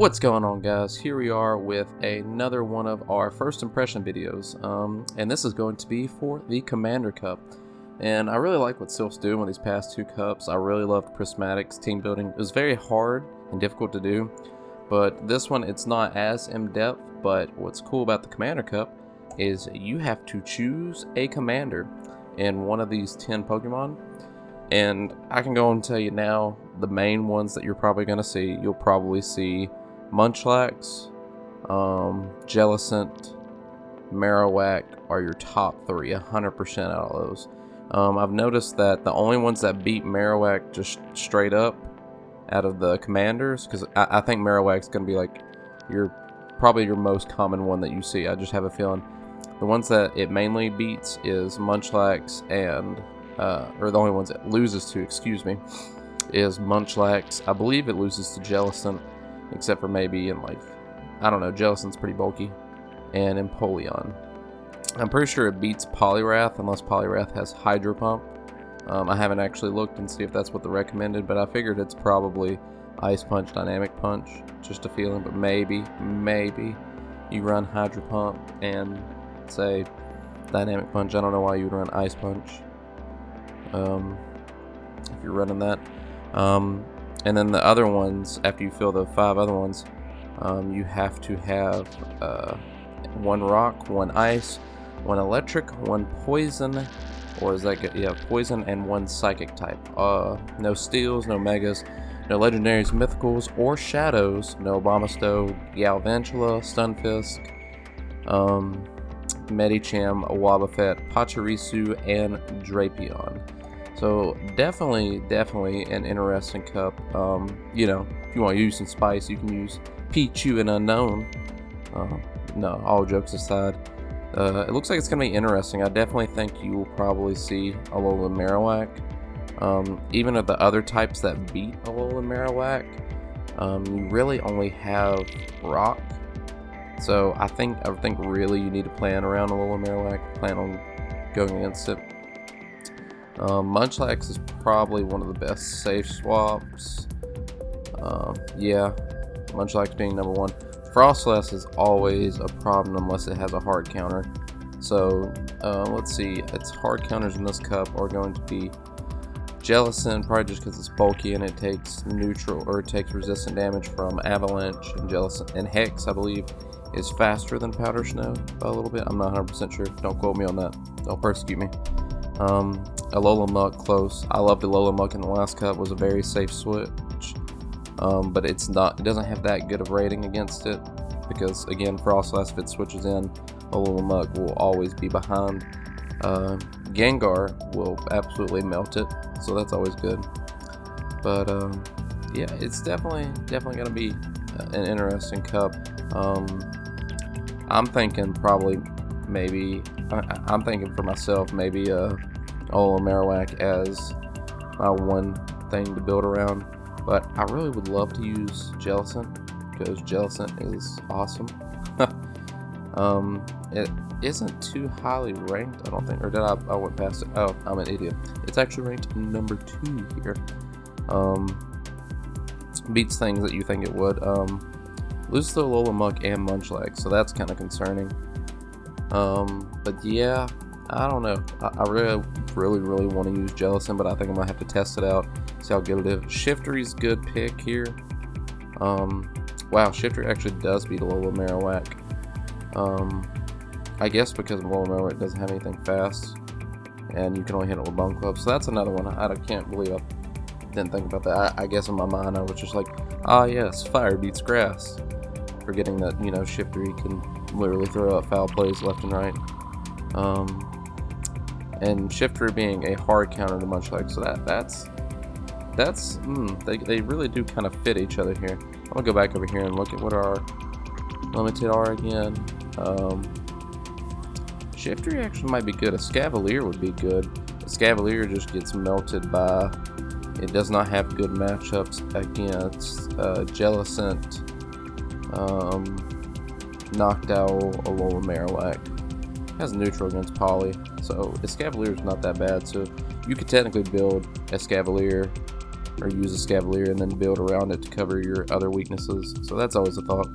What's going on, guys? Here we are with another one of our first impression videos, and this is going to be for the Commander Cup. And I really like what Silph's doing with these past two cups. I really loved Prismatic's team building. It was very hard and difficult to do, but this one, it's not as in-depth. But what's cool about the Commander Cup is you have to choose a commander in one of these 10 Pokemon. And I can go and tell you now, the main ones that you're probably going to see, you'll probably see Munchlax, Jellicent, Marowak are your top three, 100% out of those. I've noticed that the only ones that beat Marowak just straight up out of the commanders, because I think Marowak's going to be like probably your most common one that you see. I just have a feeling the ones that it mainly beats is Munchlax and, or the only ones it loses to, excuse me, is Munchlax. I believe it loses to Jellicent, except for maybe in like, I don't know, Jellicent's pretty bulky, and Empoleon. I'm pretty sure it beats Poliwrath unless Poliwrath has Hydro Pump. I haven't actually looked and see if that's what they recommended, but I figured it's probably Ice Punch, Dynamic Punch, just a feeling. But maybe you run Hydro Pump and say Dynamic Punch. I don't know why you would run Ice Punch if you're running that. And then the other ones, after you fill the 5 other ones, you have to have 1 rock, 1 ice, 1 electric, 1 poison, or is that good? Yeah, poison, and 1 psychic type. No steals, no megas, no legendaries, mythicals, or shadows. No Abomasnow, Galvantula, Stunfisk, Medicham, Wobbuffet, Pachirisu, and Drapion. So definitely an interesting cup. You know, if you want to use some spice, you can use Pichu and Unknown. No, all jokes aside, it looks like it's going to be interesting. I definitely think you will probably see Alola Marowak. Even of the other types that beat Alola Marowak, you really only have Rock. So I think really you need to plan around Alola Marowak, plan on going against it. Munchlax is probably one of the best safe swaps. Yeah, Munchlax being number 1. Frostlass is always a problem unless it has a hard counter. So let's see, its hard counters in this cup are going to be Jellicent, probably just because it's bulky and it takes neutral, or it takes resistant damage from Avalanche, and Jellicent and Hex, I believe, is faster than Powder Snow by a little bit. I'm not 100% sure. Don't quote me on that. Don't persecute me. Alola Muck, close. I loved Alola Muck in the last cup. Was a very safe switch. But it doesn't have that good of rating against it, because again, Frostlass, if it switches in, Alola Muck will always be behind. Gengar will absolutely melt it, so that's always good. But yeah, it's definitely going to be an interesting cup. I'm thinking probably I'm thinking for myself maybe Alola Marowak as my one thing to build around. But I really would love to use Jellicent, because Jellicent is awesome. It isn't too highly ranked, I don't think. Or did I went past it? Oh, I'm an idiot. It's actually ranked number 2 here. Beats things that you think it would. Loses to Alola Muck and Munchlax, so that's kind of concerning. But yeah, I don't know. I really want to use Jellicent, but I think I'm going to have to test it out, see how good it is. Shiftry's good pick here. Wow, Shiftry actually does beat Alola Marowak. I guess because Alola Marowak doesn't have anything fast, and you can only hit it with Bone Club. So that's another one. I can't believe I didn't think about that. I guess in my mind I was just like, ah yes, fire beats grass. Forgetting that, you know, Shiftry can literally throw out foul plays left and right. And Shiftry being a hard counter to Munchlax, so they really do kind of fit each other here. I'm gonna go back over here and look at what our limited are again. Shiftry actually might be good. A Scavalier would be good. A Scavalier just gets melted by, it does not have good matchups against Jellicent, Knocked Owl, Alola Marowak. Has neutral against Poly, so Escavalier is not that bad. So you could technically build Escavalier or use a Scavalier and then build around it to cover your other weaknesses. So that's always a thought.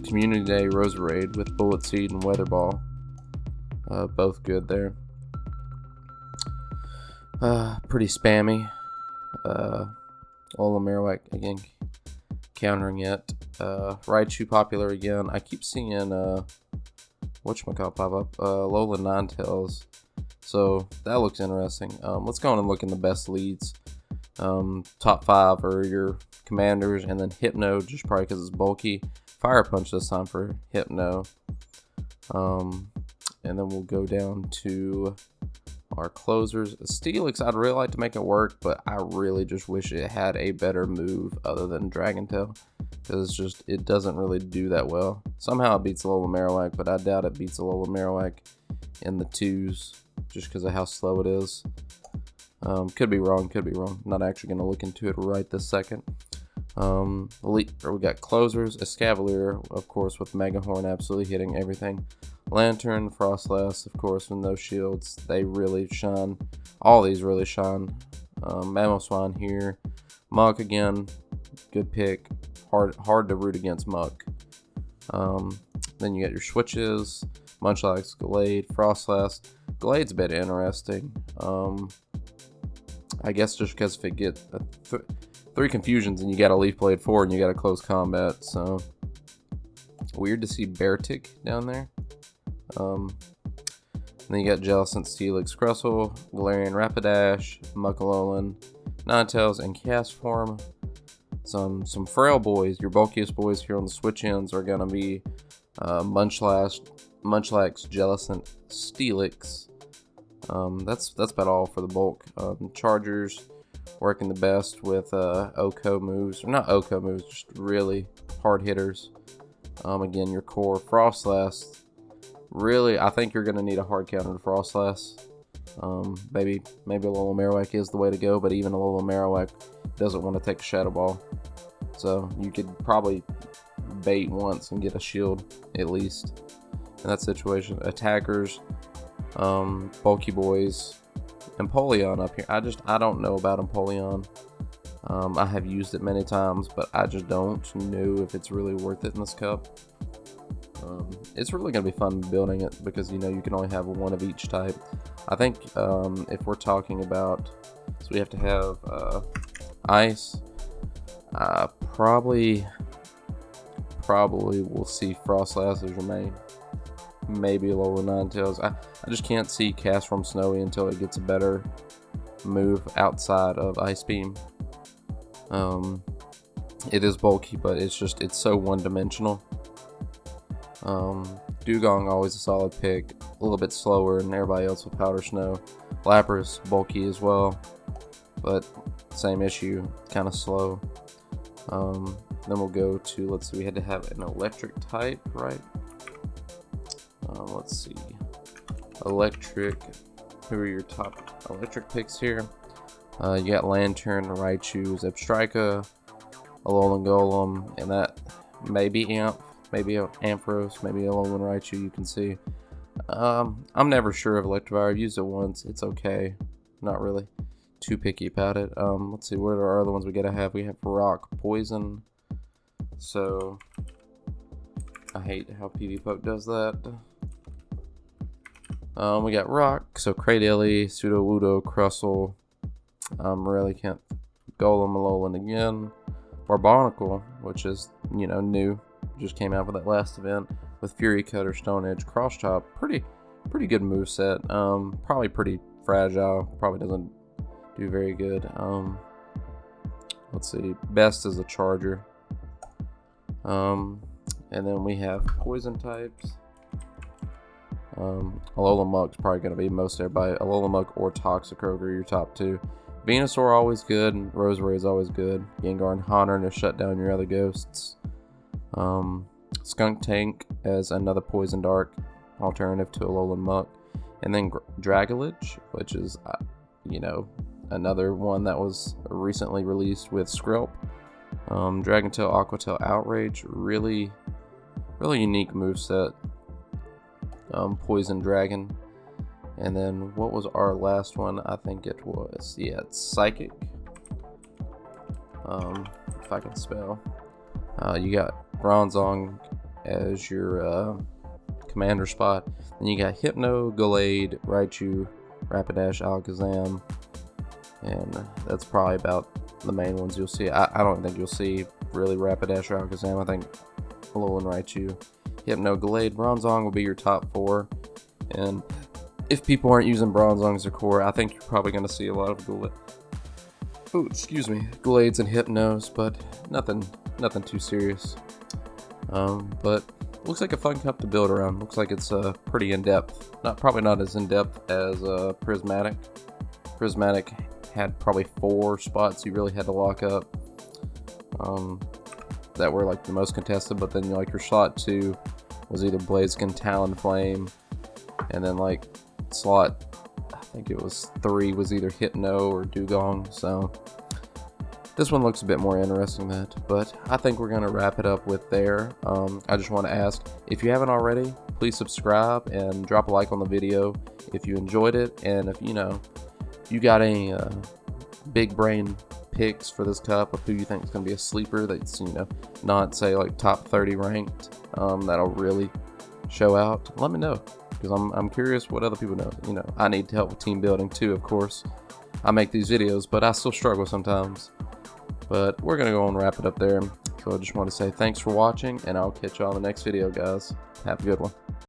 Community Day Roserade with Bullet Seed and Weather Ball. Both good there. Pretty spammy. Ola Marowak again countering it. Raichu popular again. I keep seeing whatchamacallit pop up. Lola Ninetales. So that looks interesting. Let's go on and look in the best leads. Top 5 are your commanders, and then Hypno, just probably because it's bulky. Fire Punch this time for Hypno. And then we'll go down to our closers. Steelix, I'd really like to make it work, but I really just wish it had a better move other than Dragon Tail, because it doesn't really do that well. Somehow it beats Alola Marowak, but I doubt it beats Alola Marowak in the 2s, just because of how slow it is. Could be wrong. Not actually going to look into it right this second. We got closers, Escavalier, of course, with Mega Horn absolutely hitting everything. Lantern, Frostlass, of course, with no shields. They really shine. All these really shine. Mamoswine here. Muck again, good pick. Hard to root against Muck. Then you got your switches, Munchlax, Glade, Frostlass. Glade's a bit interesting. I guess just because if it gets 3 confusions and you got a Leaf Blade 4 and you got a close combat, so weird to see Beartic down there. Then you got Jellicent, Steelix, Crustle, Galarian, Rapidash, Muckalolan, Ninetales, and Castform. Some frail boys. Your bulkiest boys here on the switch ends are gonna be Munchlax, Jellicent, Steelix. That's about all for the bulk. Chargers working the best with OHKO moves, or not OHKO moves, just really hard hitters. Again, your core Frostlass. Really, I think you're going to need a hard counter to Frostlass. Maybe Alola Marowak is the way to go, but even Alola Marowak doesn't want to take a Shadow Ball. So you could probably bait once and get a shield, at least, in that situation. Attackers, bulky boys, Empoleon up here. I don't know about Empoleon. I have used it many times, but I just don't know if it's really worth it in this cup. It's really going to be fun building it because, you know, you can only have one of each type. I think if we're talking about, so we have to have ice, probably we'll see Frostlass as your main. Maybe Alola Ninetales. I just can't see Castform Snowy until it gets a better move outside of Ice Beam. It is bulky, but it's so one-dimensional. Dugong, always a solid pick. A little bit slower than everybody else with Powder Snow. Lapras, bulky as well, but same issue, kind of slow. Then we'll go to, let's see, we had to have an electric type, right? Let's see. Electric. Who are your top electric picks here? You got Lantern, Raichu, Zebstrika, Alolan Golem, and that maybe Amp, maybe Ampharos, maybe Alolan Raichu, you can see. I'm never sure of Electivire. I've used it once. It's okay. Not really too picky about it. Let's see, what are our other ones we gotta have? We have Rock, Poison. So, I hate how PvP does that. We got Rock, so Cradily, Sudowoodo, Crustle, really can't, Golem, Alolan again, Barbarnacle, which is, you know, new, just came out for that last event, with Fury Cutter, Stone Edge, Cross Chop, pretty good moveset, probably pretty fragile, probably doesn't do very good. Let's see, best is a Charger, and then we have Poison types. Alola Muck's probably going to be most everybody. Alola Muck or Toxicroak are your top 2. Venusaur always good, and Roserade is always good. Gengar and Haunter to shut down your other ghosts. Skunk Tank as another Poison Dark alternative to Alola Muck. And then Dragalge, which is, you know, another one that was recently released with Skrelp. Dragon Tail, Aqua Tail, Outrage, really unique moveset. Poison Dragon, and then what was our last one? I think it was, yeah, it's Psychic. if I can spell. You got Bronzong as your commander spot. Then you got Hypno, Gallade, Raichu, Rapidash, Alakazam, and that's probably about the main ones you'll see. I don't think you'll see really Rapidash or Alakazam. I think Alolan Raichu, Hypno, Gallade, Bronzong will be your top 4. And if people aren't using Bronzong as their core, I think you're probably going to see a lot of Gallades and Hypnos, but nothing too serious. But looks like a fun cup to build around. Looks like it's pretty in-depth. Probably not as in-depth as Prismatic. Prismatic had probably 4 spots you really had to lock up that were like the most contested, but then like your slot 2 was either Blaziken, Talonflame, and then like slot, I think it was 3 was either Hypno or Dugong. So this one looks a bit more interesting than that, but I think we're gonna wrap it up with there. I just want to ask, if you haven't already, please subscribe and drop a like on the video if you enjoyed it, and if you got any big brain picks for this cup of who you think is going to be a sleeper that's not say like top 30 ranked, that'll really show out, let me know, because I'm curious what other people know. I need help with team building too, of course. I make these videos, but I still struggle sometimes. But we're gonna go and wrap it up there. So I just want to say thanks for watching, and I'll catch you on the next video, guys. Have a good one.